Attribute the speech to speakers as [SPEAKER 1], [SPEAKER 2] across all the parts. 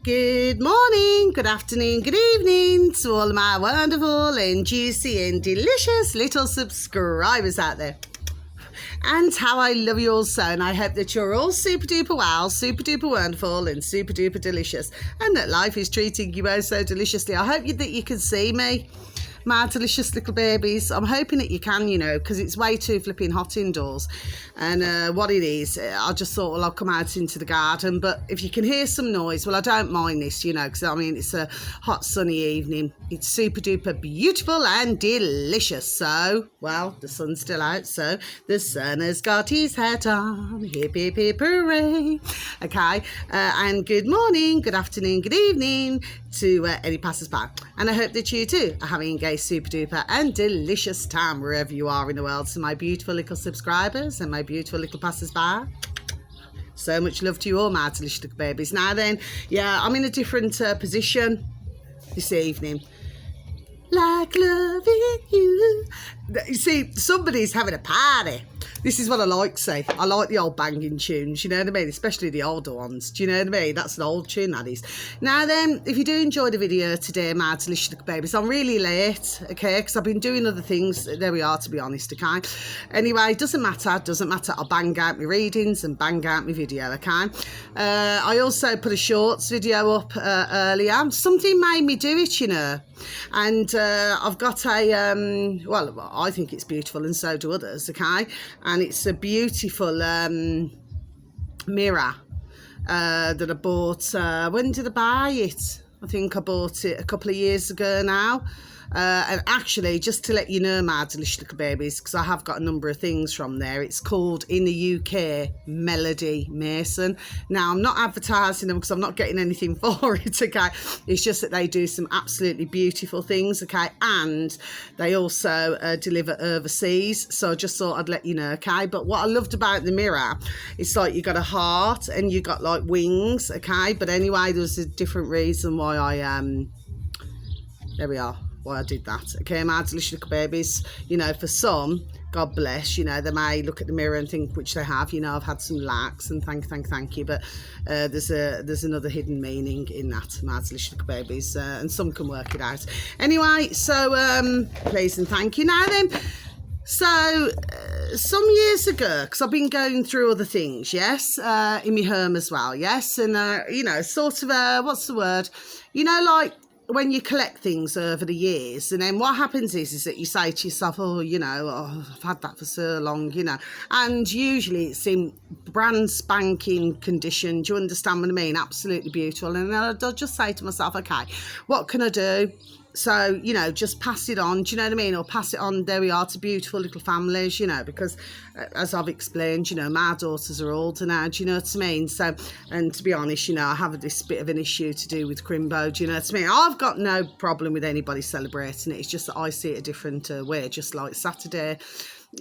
[SPEAKER 1] Good morning, good afternoon, good evening to all of my wonderful and juicy and delicious little subscribers out there. And how I love you all so, and I hope that you're all super duper well, super duper wonderful and super duper delicious, and that life is treating you oh so deliciously. I hope that you can see me, my delicious little babies. I'm hoping that you can, because it's way too flipping hot indoors. And what it is, I just thought, well, I'll come out into the garden. But if you can hear some noise, well, I don't mind this, because it's a hot sunny evening. It's super duper beautiful and delicious. So, well, the sun's still out, so the sun has got his hat on. Hip, hip, hip, hooray. Okay, and good morning, good afternoon, good evening to any passers-by. And I hope that you too are having a super duper and delicious time wherever you are in the world. So my beautiful little subscribers and my beautiful little passers-by, so much love to you all, my delicious little babies. Now then, yeah, I'm in a different position this evening. Like loving you. You see, somebody's having a party. This is what I like to say. I like the old banging tunes, you know what I mean? Especially the older ones, do you know what I mean? That's an old tune, that is. Now then, if you do enjoy the video today, my delicious little babies, I'm really late, okay? Because I've been doing other things. There we are, to be honest, okay? Anyway, doesn't matter. I'll bang out my readings and bang out my video, okay? I also put a shorts video up earlier. Something made me do it, and I've got a, well, I think it's beautiful and so do others, okay? And it's a beautiful mirror that I bought. When did I buy it? I think I bought it a couple of years ago now. And actually, just to let you know, my delicious little babies, because I have got a number of things from there, it's called, in the UK, Melody Mason. Now, I'm not advertising them because I'm not getting anything for it, okay? It's just that they do some absolutely beautiful things, okay? And they also deliver overseas, so I just thought I'd let you know, okay? But what I loved about the mirror, it's like you got a heart and you got like wings, okay? But anyway, there was a different reason why there we are. Why I did that, okay, my delicious little babies. For some, God bless, they may look at the mirror and think, which they have, I've had some lacks and thank you, but there's another hidden meaning in that, my delicious little babies, and some can work it out. Anyway, so please and thank you. Now then, so some years ago, because I've been going through other things, yes, in my home as well, yes, and sort of what's the word, like when you collect things over the years, and then what happens is that you say to yourself, oh, I've had that for so long, and usually it's in brand spanking condition. Do you understand what I mean? Absolutely beautiful. And then I'll just say to myself, okay, what can I do? So, just pass it on, do you know what I mean? Or pass it on, there we are, to beautiful little families, because as I've explained, my daughters are older now, do you know what I mean? So, and to be honest, I have this bit of an issue to do with Crimbo, do you know what I mean? I've got no problem with anybody celebrating it. It's just that I see it a different way, just like Saturday.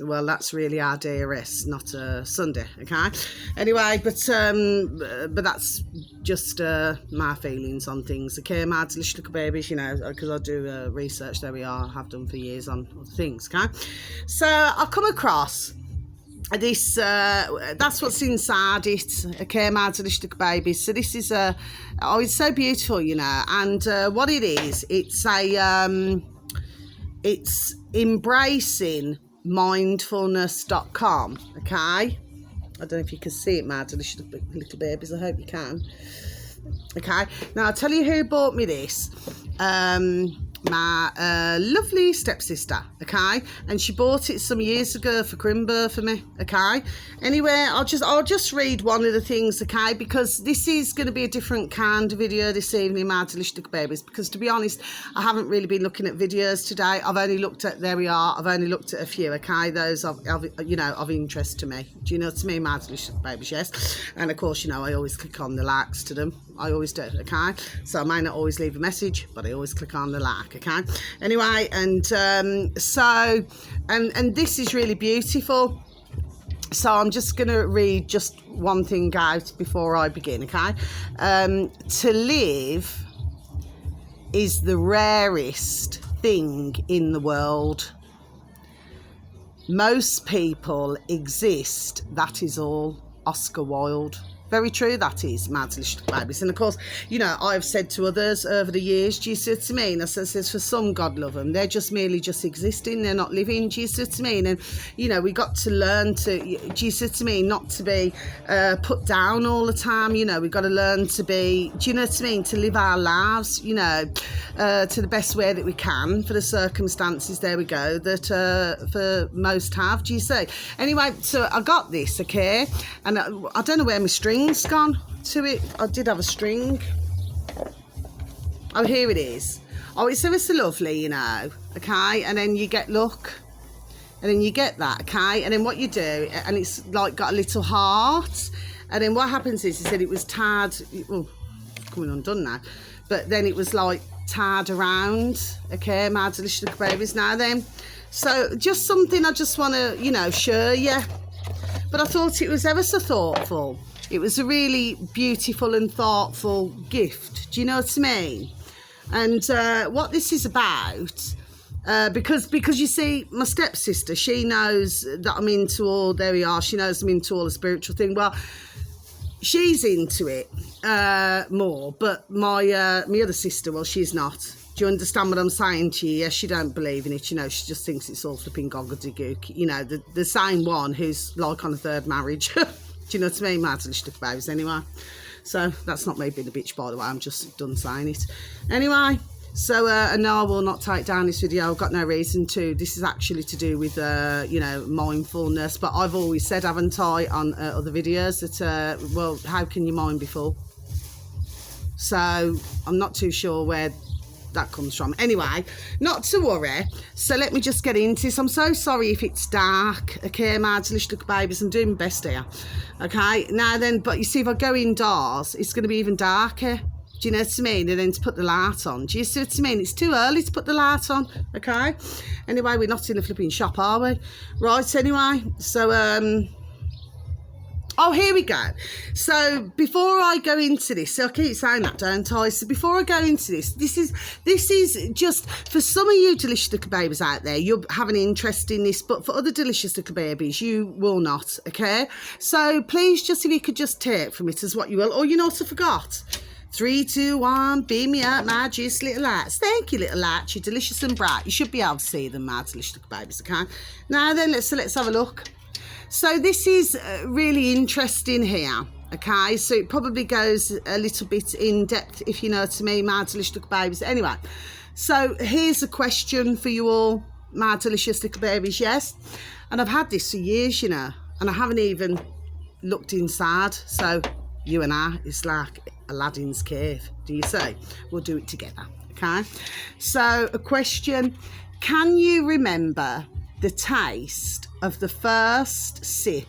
[SPEAKER 1] Well, that's really our DRS, not a Sunday, okay? Anyway, but that's just my feelings on things, okay? My delicious little babies, because I do research, there we are, I have done for years on other things, okay? So I come across this, that's what's inside it, okay, my delicious little babies. So this is it's so beautiful, and what it is, it's it's embracing mindfulness.com, okay? I don't know if you can see it, my delicious little babies. I hope you can. Okay, now I'll tell you who bought me this. My lovely stepsister, okay, and she bought it some years ago for Crimbo for me, okay. Anyway, I'll just read one of the things, okay, because this is going to be a different kind of video this evening, my delicious little babies, because to be honest, I haven't really been looking at videos today. I've only looked at, there we are, I've only looked at a few, okay, those of interest to me. Do you know what I mean, my delicious babies? Yes. And of course, I always click on the likes to them. I always do, okay? So I may not always leave a message, but I always click on the like, okay? Anyway, and so this is really beautiful. So I'm just going to read just one thing out before I begin, okay? To live is the rarest thing in the world. Most people exist, that is all. Oscar Wilde. Very true, that is, mad delicious babies. And of course, you know, I've said to others over the years, do you see what I mean? I says for some, God love them, they're just merely just existing, they're not living, do you see what I mean? And, you know, we got to learn to, do you see what I mean, not to be put down all the time, you know, we've got to learn to be, do you know what I mean, to live our lives, you know, to the best way that we can for the circumstances, there we go, that for most have, do you see? Anyway, so I got this, okay, and I don't know where my string's gone to it. I did have a string. Oh, here it is. Oh, it's ever so lovely, you know, okay, and then you get, look, and then you get that, okay, and then what you do, and it's like got a little heart, and then what happens is, he said it was tied, well, it's coming undone now, but then it was like tied around, okay, my delicious little babies now then. So just something I just want to, you know, share you. But I thought it was ever so thoughtful. It was a really beautiful and thoughtful gift. Do you know what I mean? And what this is about, because you see, my stepsister, she knows that I'm into all, there we are, she knows I'm into all the spiritual thing. Well, she's into it more, but my other sister, well, she's not. Do you understand what I'm saying to you? Yes, she don't believe in it, you know, she just thinks it's all flipping gobbledygook. You know, the same one who's like on a third marriage. Do you know what I mean? Mad delicious babies anyway. So that's not me being a bitch, by the way, I'm just done saying it. Anyway, so and no, I will not take down this video, I've got no reason to. This is actually to do with, you know, mindfulness, but I've always said, haven't I, on other videos that, well, how can you mind before? So I'm not too sure where that comes from. Anyway, not to worry, so let me just get into this. I'm so sorry if it's dark, okay, my delicious little babies, I'm doing my best here, okay. Now then, but you see, if I go indoors, it's going to be even darker, do you know what I mean, and then to put the light on, do you see what I mean? It's too early to put the light on, okay. Anyway, we're not in a flipping shop, are we? Right, anyway, so oh, here we go. So before I go into this, so I keep saying that, don't I? So before I go into this, this is just for some of you delicious little babies out there, you'll have an interest in this, but for other delicious little babies, you will not, okay? So please, just if you could just take from it as what you will, or you know what I forgot. 3, 2, 1, beam me up, my juicy little lights. Thank you, little lights. You're delicious and bright. You should be able to see them, my delicious little babies, okay? Now then, let's have a look. So this is really interesting here, okay? So it probably goes a little bit in depth, if you know what I mean, my delicious little babies. Anyway, so here's a question for you all, my delicious little babies, yes? And I've had this for years, you know, and I haven't even looked inside. So you and I, it's like Aladdin's cave, do you see? We'll do it together, okay? So a question, can you remember the taste of the first sip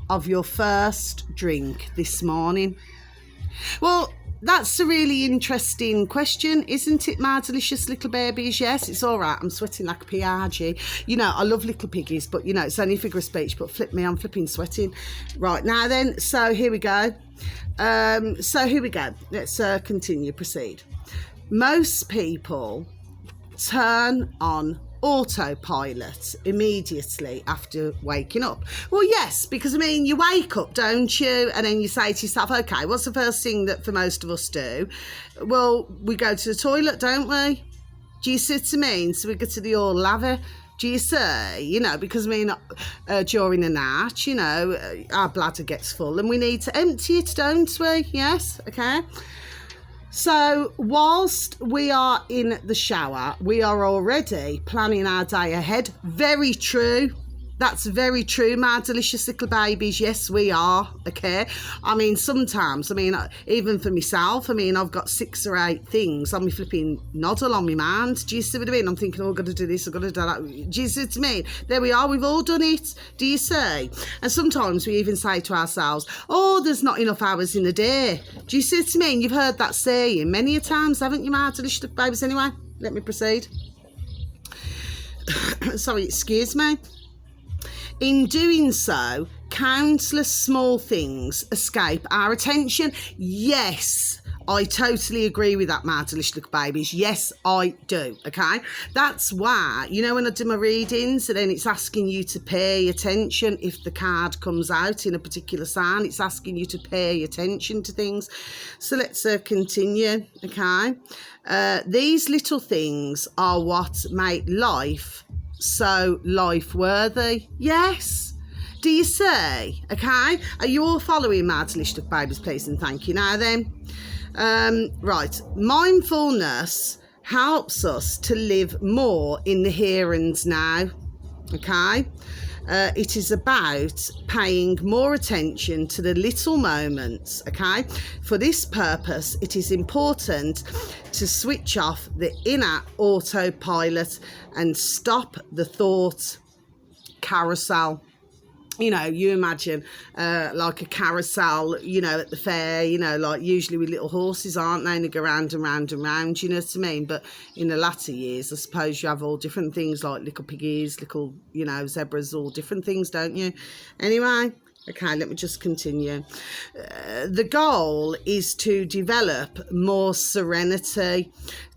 [SPEAKER 1] of your first drink this morning? Well, that's a really interesting question, isn't it, my delicious little babies? Yes, it's all right, I'm sweating like a PRG. You know, I love little piggies, but, you know, it's only a figure of speech, but flip me, I'm flipping sweating. Right, now then, so here we go. Let's proceed. Most people turn on autopilot immediately after waking up. Well, yes, because I mean, you wake up, don't you, and then you say to yourself, okay, what's the first thing that for most of us do? Well, we go to the toilet, don't we? Do you see what I mean? So we go to the old laver, do you see? You know, because I mean, during the night, you know, our bladder gets full and we need to empty it, don't we? Yes, okay. So whilst we are in the shower, we are already planning our day ahead. Very true. That's very true, my delicious little babies. Yes, we are, okay? I mean, sometimes, I mean, even for myself, I mean, I've got 6 or 8 things on my flipping noddle on my mind. Do you see what I mean? I'm thinking, oh, I've got to do this, I've got to do that. Do you see what I mean? There we are, we've all done it. Do you see? And sometimes we even say to ourselves, oh, there's not enough hours in the day. Do you see what I mean? You've heard that saying many a times, haven't you, my delicious little babies? Anyway, let me proceed. Sorry, excuse me. In doing so, countless small things escape our attention. Yes, I totally agree with that, my delicious little babies. Yes, I do, okay? That's why, you know, when I do my readings, and then it's asking you to pay attention. If the card comes out in a particular sign, it's asking you to pay attention to things. So let's continue, okay? These little things are what make life so life-worthy. Yes. Do you see? Okay. Are you all following my delicious little babies, please, and thank you. Now then, right. Mindfulness helps us to live more in the here and now. Okay. It is about paying more attention to the little moments, okay? For this purpose, it is important to switch off the inner autopilot and stop the thought carousel. You know, you imagine like a carousel, you know, at the fair, you know, like usually with little horses, aren't they? And they go round and round and round, you know what I mean? But in the latter years, I suppose you have all different things like little piggies, little, you know, zebras, all different things, don't you? Anyway, okay, let me just continue. The goal is to develop more serenity,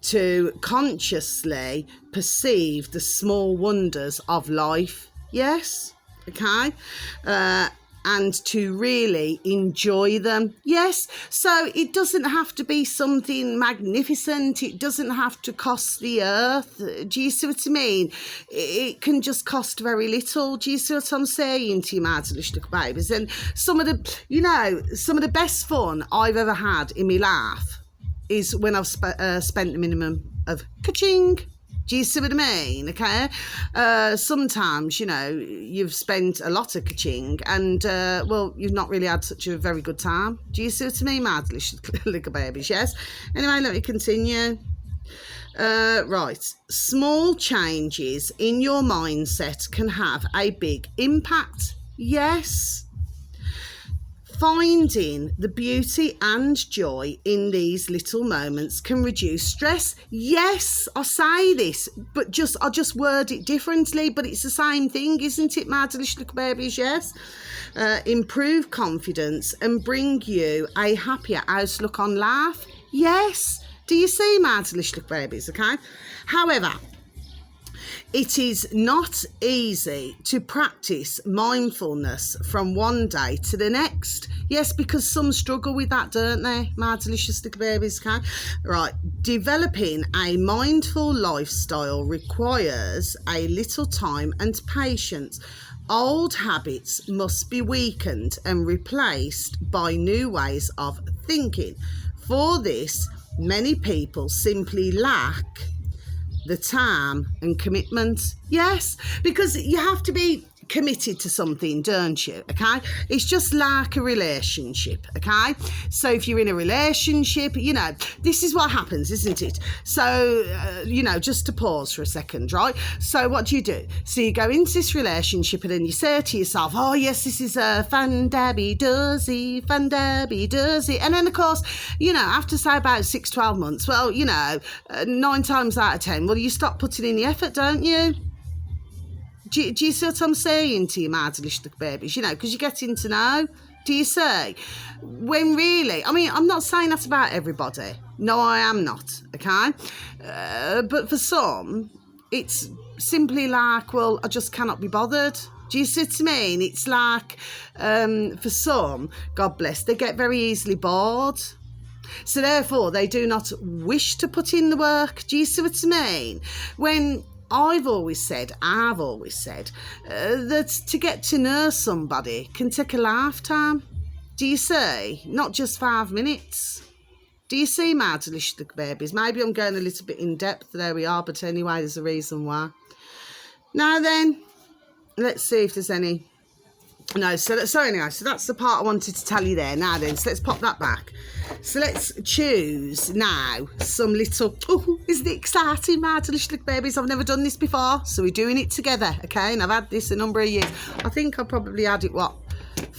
[SPEAKER 1] to consciously perceive the small wonders of life. Yes? Okay, and to really enjoy them. Yes, so it doesn't have to be something magnificent. It doesn't have to cost the earth. Do you see what I mean? It can just cost very little. Do you see what I'm saying to you, my delicious little babies? And some of the, you know, some of the best fun I've ever had in my life is when I've spent the minimum of ka-ching. Do you see what I mean? Okay. Sometimes, you know, you've spent a lot of ka-ching and, well, you've not really had such a very good time. Do you see what I mean, my delicious little babies? Yes. Anyway, let me continue. Right. Small changes in your mindset can have a big impact. Yes. Finding the beauty and joy in these little moments can reduce stress. Yes, I say this, but I just word it differently, but it's the same thing, isn't it, my delicious little babies? Yes. Improve confidence and bring you a happier outlook on life. Yes. Do you see, my delicious little babies? Okay. However, it is not easy to practice mindfulness from one day to the next. Yes, because some struggle with that, don't they, my delicious little babies? Okay? Right. Developing a mindful lifestyle requires a little time and patience. Old habits must be weakened and replaced by new ways of thinking. For this, many people simply lack the time and commitment. Yes, because you have to be committed to something, don't you? Okay, it's just like a relationship. Okay, so if you're in a relationship, you know, this is what happens, isn't it? So you know, just to pause for a second, right? So what do? So you go into this relationship and then you say to yourself, oh yes, this is a fun-dabby-dozy, fun-dabby-dozy, and then of course, you know, after say about 6-12 months, well, you know, 9 times out of 10, well, you stop putting in the effort, don't you? Do you see what I'm saying to you, my delicious little babies? You know, because you're getting to know. Do you see? When really, I mean, I'm not saying that about everybody. No, I am not, okay? But for some, it's simply like, well, I just cannot be bothered. Do you see what I mean? It's like, for some, God bless, they get very easily bored. So therefore, they do not wish to put in the work. Do you see what I mean? When I've always said that to get to know somebody can take a lifetime. Do you see? Not just 5 minutes. Do you see, my delicious little babies? Maybe I'm going a little bit in depth. There we are. But anyway, there's a reason why. Now then, let's see if there's any. No, so anyway, so that's the part I wanted to tell you there. Now then, so let's pop that back. So let's choose now some little, oh, isn't it exciting, my delicious little babies? I've never done this before, so we're doing it together, okay? And I've had this a number of years. I think I've probably had it, 4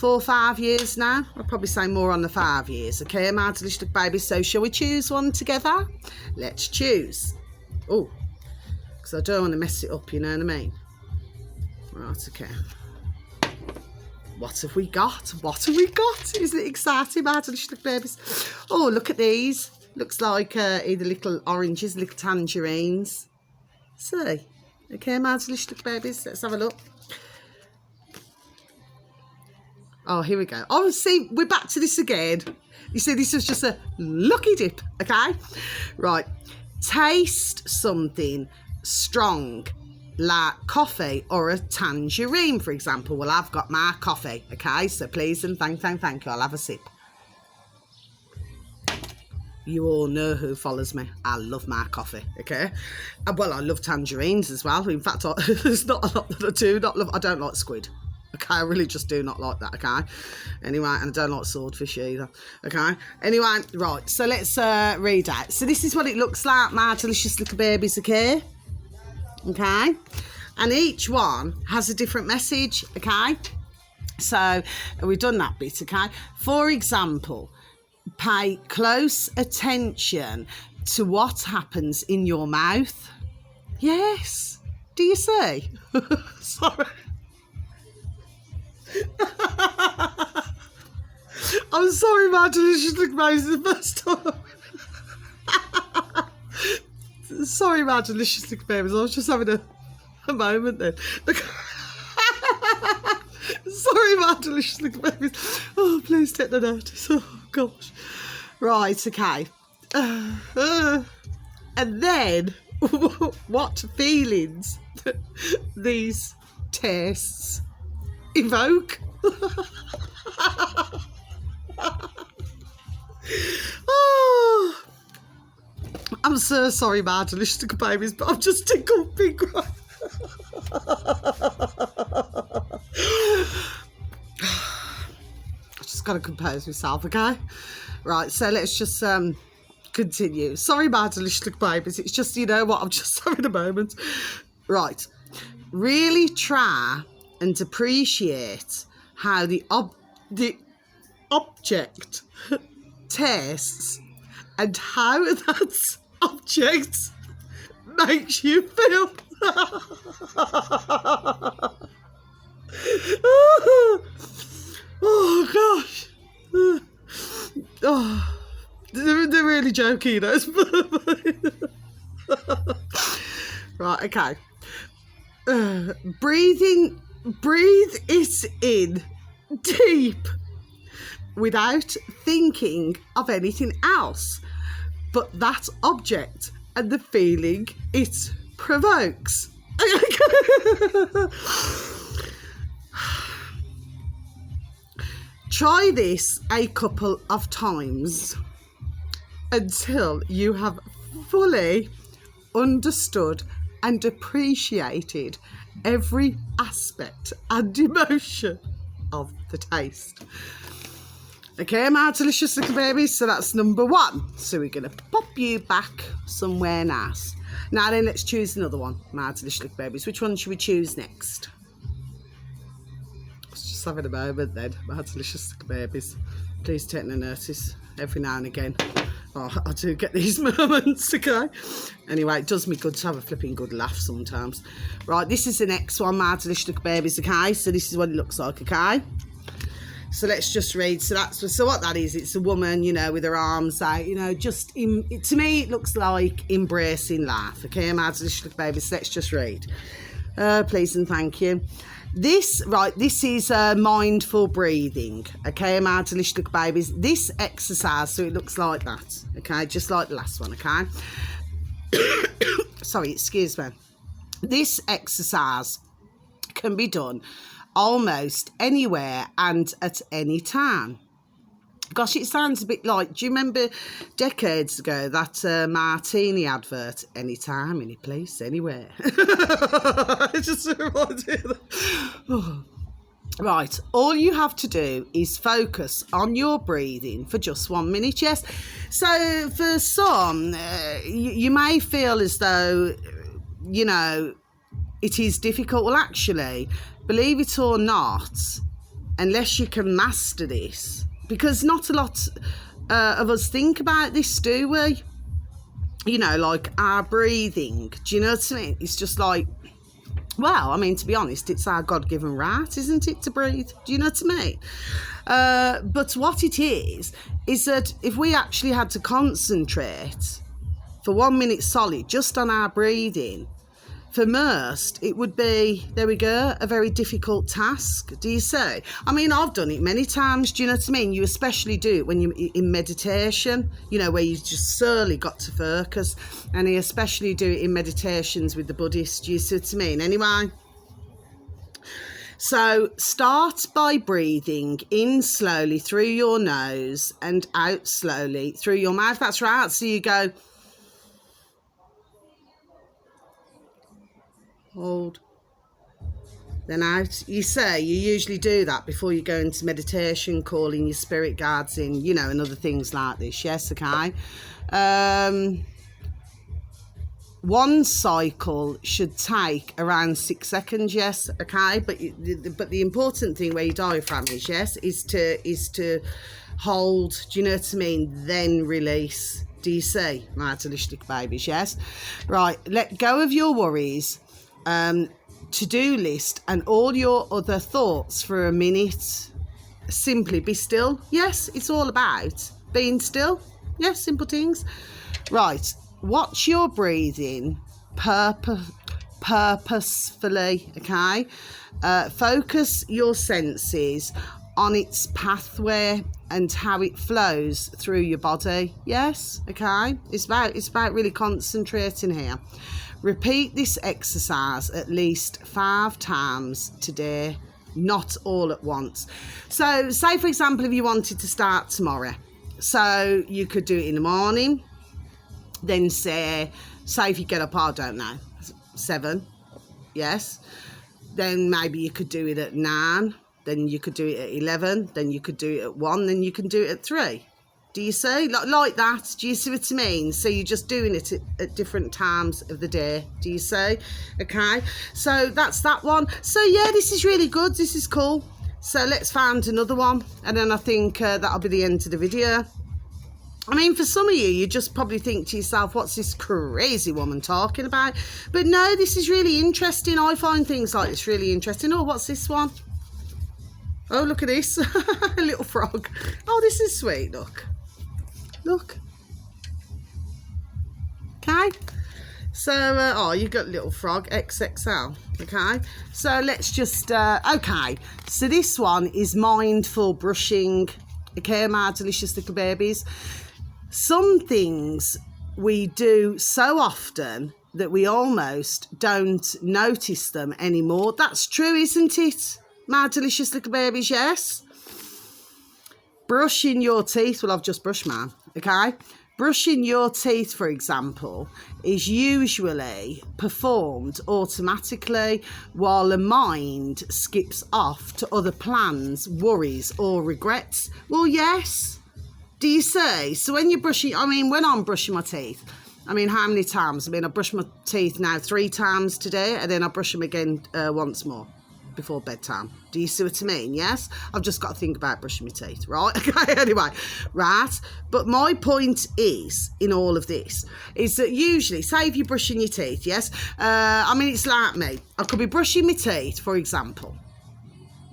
[SPEAKER 1] or 5 years now? I'll probably say more on the 5 years, okay, my delicious little babies? So shall we choose one together? Let's choose. Oh, because I don't want to mess it up, you know what I mean? Right, okay. what have we got? What have we got? Isn't it exciting, my delicious little babies? Oh, look at these. Looks like either little oranges, little tangerines. See? Okay, my delicious little babies. Let's have a look. Oh, here we go. Oh, see, we're back to this again. You see, this was just a lucky dip, okay? Right. Taste something strong, like coffee or a tangerine, for example. Well, I've got my coffee, okay? So please and thank you. I'll have a sip. You all know who follows me. I love my coffee, okay? Well, I love tangerines as well. In fact, there's not a lot that I do not love. I don't like squid. Okay, I really just do not like that, okay? Anyway, and I don't like swordfish either, okay? Anyway, right, so let's read out. So this is what it looks like, my delicious little babies, okay? Okay? And each one has a different message, okay? So we've done that bit, okay? For example, pay close attention to what happens in your mouth. Yes. Do you see? Sorry. I'm sorry, my delicious little babies, the first time. Sorry, my delicious little babies. I was just having a moment then. Sorry, my delicious little babies. Oh, please take the notice. Oh, gosh. Right, okay. And then, what feelings these tastes evoke. Oh, I'm so sorry, my delicious little babies, but I'm just tickled pink right. I just got to compose myself, okay? Right, so let's just continue. Sorry, my delicious little babies. It's just, you know what, I'm just having a moment. Right, really try and appreciate how the object tastes and how that object makes you feel. Oh gosh. Oh, they're really joking, those. Right, okay. Breathe it in deep without thinking of anything else but that object and the feeling it provokes. Try this a couple of times until you have fully understood and appreciated every aspect and emotion of the taste. Okay, my delicious little babies, so that's number one. So we're going to pop you back somewhere nice. Now then, let's choose another one, my delicious little babies. Which one should we choose next? Let's just having a moment then, my delicious little babies. Please take no notice every now and again. Oh, I do get these moments, okay? Anyway, it does me good to have a flipping good laugh sometimes. Right, this is the next one, my delicious little babies, okay? So this is what it looks like, okay? So let's just read. So what that is, it's a woman, you know, with her arms out, you know, just to me it looks like embracing life, okay, my delicious little babies. So let's just read. Please and thank you. This is mindful breathing, okay, my delicious little babies. This exercise, so it looks like that, okay, just like the last one, okay. Sorry, excuse me. This exercise can be done almost anywhere and at any time. Gosh, it sounds a bit like, do you remember decades ago that martini advert? Anytime, any place, anywhere. It just reminds me of that. Oh. Right, all you have to do is focus on your breathing for just 1 minute, yes? So for some, you may feel as though, you know, it is difficult. Well, actually, believe it or not, unless you can master this, because not a lot of us think about this, do we? You know, like our breathing. Do you know what I mean? It's just like, Well, I mean, to be honest, it's our God-given right, isn't it, to breathe? Do you know what I mean? But what it is that if we actually had to concentrate for 1 minute solid just on our breathing, for most, it would be, there we go, a very difficult task, do you see? I mean, I've done it many times, do you know what I mean? You especially do it when you're in meditation, you know, where you just solely got to focus. And you especially do it in meditations with the Buddhists, do you see what I mean? Anyway, so start by breathing in slowly through your nose and out slowly through your mouth. That's right. So you go, hold, then out. You usually do that before you go into meditation, calling your spirit guides in, you know, and other things like this. Yes, okay. One cycle should take around 6 seconds. Yes, okay. But the important thing where your diaphragm is, yes, is to hold. Do you know what I mean? Then release. Do you see, my delicious babies? Yes. Right. Let go of your worries. To-do list and all your other thoughts for a minute. Simply be still. Yes, it's all about being still. Yes, simple things. Right, watch your breathing purposefully, okay? Focus your senses on its pathway and how it flows through your body. Yes, okay? It's about really concentrating here. Repeat this exercise at least 5 times today, not all at once. So say, for example, if you wanted to start tomorrow, so you could do it in the morning, then say if you get up, I don't know, 7, yes, then maybe you could do it at 9, then you could do it at 11, then you could do it at 1, then you can do it at 3. Do you see? Like that. Do you see what I mean? So you're just doing it at different times of the day. Do you see? Okay. So that's that one. So yeah, this is really good. This is cool. So let's find another one. And then I think that'll be the end of the video. I mean, for some of you, you just probably think to yourself, what's this crazy woman talking about? But no, this is really interesting. I find things like this really interesting. Oh, what's this one? Oh, look at this. A little frog. Oh, this is sweet. Look. Okay. So, oh, you got little frog XXL. Okay. So let's just, okay. So this one is mindful brushing. Okay, my delicious little babies. Some things we do so often that we almost don't notice them anymore. That's true, isn't it? My delicious little babies, yes. Brushing your teeth. Well, I've just brushed mine, okay? Brushing your teeth, for example, is usually performed automatically while the mind skips off to other plans, worries, or regrets. Well, yes. Do you see? So when you're brushing, I mean, when I'm brushing my teeth, I mean, how many times? I mean, I brush my teeth now 3 times today, and then I brush them again once more before bedtime. Do you see what I mean? Yes, I've just got to think about brushing my teeth, right? Okay, anyway, right. But my point is, in all of this, is that usually, say if you're brushing your teeth, yes, I mean, it's like me. I could be brushing my teeth, for example,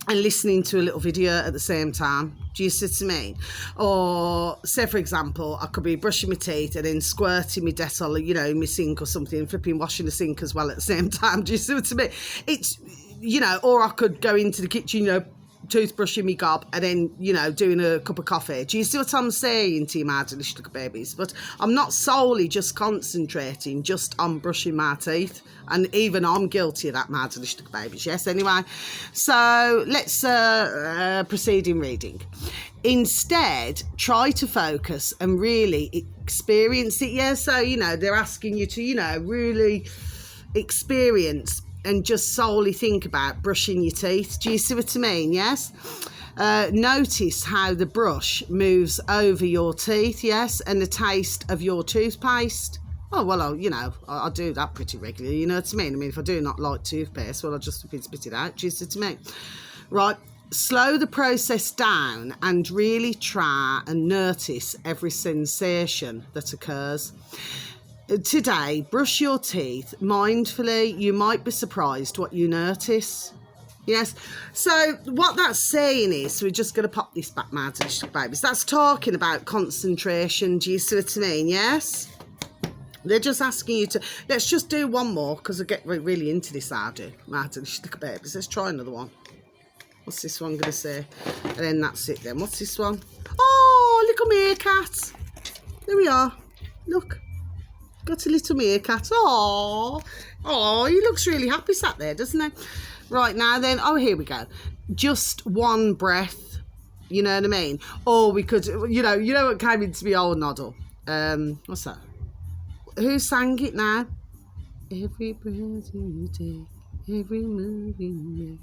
[SPEAKER 1] and listening to a little video at the same time. Do you see what I mean? Or say, for example, I could be brushing my teeth and then squirting my Dettol, you know, in my sink or something, flipping washing the sink as well at the same time. Do you see what I mean? It's, you know, or I could go into the kitchen, you know, toothbrushing me gob and then, you know, doing a cup of coffee. Do you see what I'm saying to you, my delicious little babies? But I'm not solely just concentrating just on brushing my teeth, and even I'm guilty of that, my delicious little babies. Yes, anyway, so let's proceed in reading. Instead, try to focus and really experience it. Yeah, so, you know, they're asking you to, you know, really experience and just solely think about brushing your teeth. Do you see what I mean? Yes. Notice how the brush moves over your teeth, yes, and the taste of your toothpaste. Oh, well, you know, I do that pretty regularly, you know what I mean? I mean, if I do not like toothpaste, well, I'll just spit it out. Do you see what I mean? Right. Slow the process down and really try and notice every sensation that occurs. today, brush your teeth mindfully. You might be surprised what you notice. Yes, so what that's saying is, we're just going to pop this back, my delicious babies. That's talking about concentration. Do you see what I mean? Yes. They're just asking you to, let's just do one more, because I get really into this, I do. My delicious little babies. Let's try another one. What's this one going to say? And then that's it then. What's this one? Oh, little meerkat. There we are. Look. Got a little meerkat. Oh, he looks really happy sat there, doesn't he? Right, now then. Oh, here we go. Just one breath. You know what I mean? Or we could, you know what came into me old noddle? What's that? Who sang it now? Every breath you take, every move you make,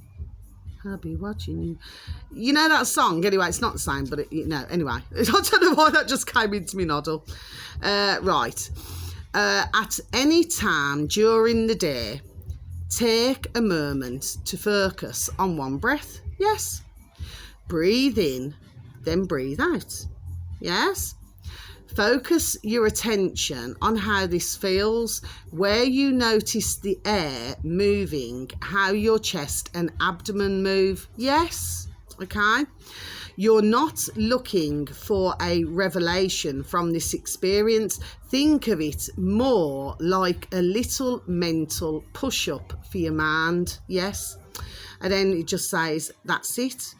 [SPEAKER 1] I'll be watching you. You know that song? Anyway, it's not the same, but anyway. I don't know why that just came into me noddle. Right. At any time during the day, take a moment to focus on one breath. Yes. Breathe in, then breathe out. Yes. Focus your attention on how this feels, where you notice the air moving, how your chest and abdomen move. Yes, okay? You're not looking for a revelation from this experience. Think of it more like a little mental push-up for your mind, yes? And then it just says, that's it.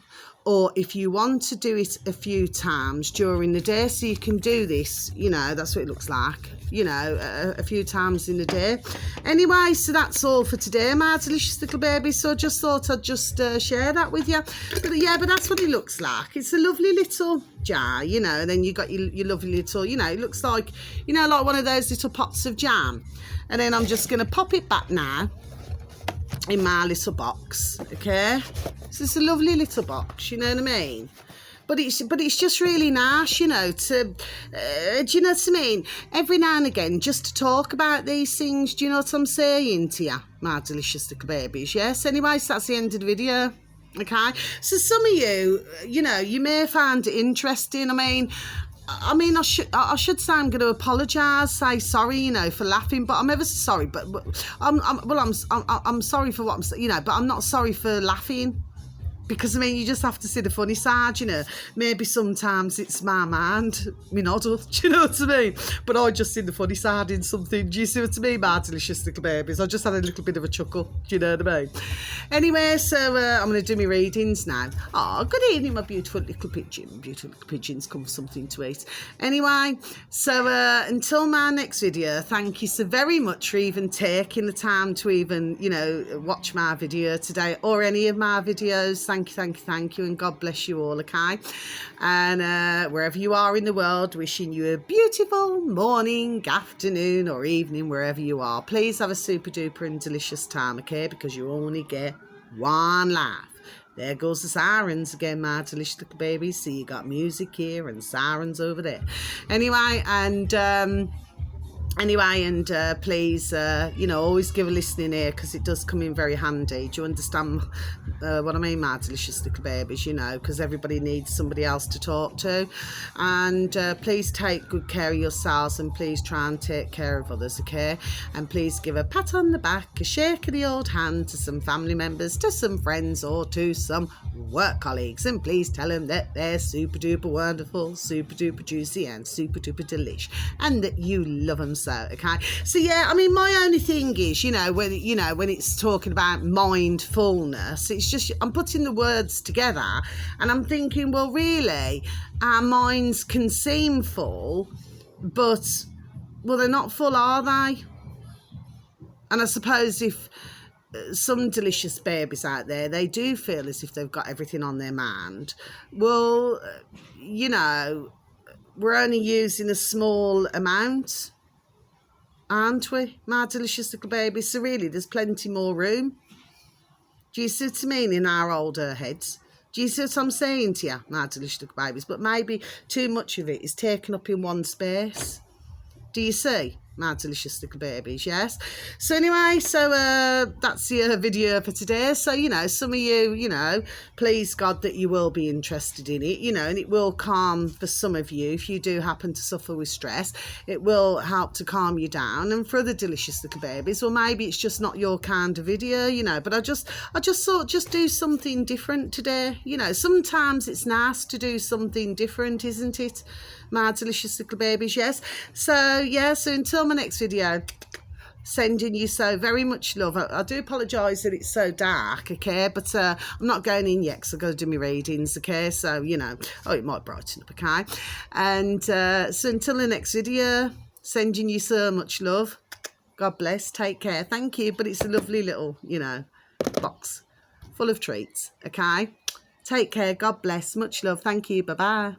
[SPEAKER 1] Or if you want to do it a few times during the day, so you can do this, that's what it looks like, a few times in the day. Anyway, so that's all for today, my delicious little baby. So I just thought I'd just share that with you. But that's what it looks like. It's a lovely little jar, and then you got your lovely little, it looks like, like one of those little pots of jam. And then I'm just going to pop it back now in my little box, okay? So it's a lovely little box, you know what I mean? But it's just really nice, to, do you know what I mean? Every now and again, just to talk about these things, do you know what I'm saying to you, my delicious little babies, yes? Anyway, so that's the end of the video, okay? So some of you, you may find it interesting. I should say I'm going to apologise, say sorry, for laughing, but I'm ever so sorry. But I'm sorry for what I'm saying, but I'm not sorry for laughing. Because, you just have to see the funny side, Maybe sometimes it's my mind, me noddle, do you know what I mean? But I just see the funny side in something. Do you see what I mean, my delicious little babies? I just had a little bit of a chuckle, do you know what I mean? Anyway, so I'm going to do my readings now. Oh, good evening, my beautiful little pigeon. Beautiful little pigeons come for something to eat. Anyway, so until my next video, thank you so very much for even taking the time to even, watch my video today or any of my videos. Thank you, and God bless you all, okay? And wherever you are in the world, wishing you a beautiful morning, afternoon, or evening, wherever you are. Please have a super duper and delicious time, okay? Because you only get one life. There goes the sirens again, my delicious little babies. See, you got music here and sirens over there. Anyway, and please, always give a listening ear, because it does come in very handy. Do you understand what I mean, my delicious little babies? Because everybody needs somebody else to talk to. And please take good care of yourselves, and please try and take care of others, okay? And please give a pat on the back, a shake of the old hand to some family members, to some friends, or to some work colleagues. And please tell them that they're super duper wonderful, super duper juicy, and super duper delish, and that you love them so. Okay, so yeah, my only thing is, when it's talking about mindfulness, it's just, I'm putting the words together and I'm thinking, well, really, our minds can seem full, but, well, they're not full, are they? And I suppose if some delicious babies out there, they do feel as if they've got everything on their mind, well, we're only using a small amount, aren't we, my delicious little baby? So really, there's plenty more room. Do you see what I mean, in our older heads? Do you see what I'm saying to you, my delicious little babies? But maybe too much of it is taken up in one space. Do you see, My delicious little babies, yes. So anyway, so that's the video for today. So, you know, some of you, you know, please God that you will be interested in it, you know, and it will calm for some of you. If you do happen to suffer with stress, it will help to calm you down. And for the delicious little babies, well, maybe it's just not your kind of video, you know, but I just thought just do something different today. You know, sometimes it's nice to do something different, isn't it? My delicious little babies, yes. So yeah, so until my next video, sending you so very much love. I do apologise that it's so dark, okay, but I'm not going in yet because I've got to do my readings, okay, so you know, oh, it might brighten up, okay. And so until the next video, sending you so much love. God bless, take care, thank you. But it's a lovely little, you know, box full of treats, okay. Take care, God bless, much love, thank you, bye bye.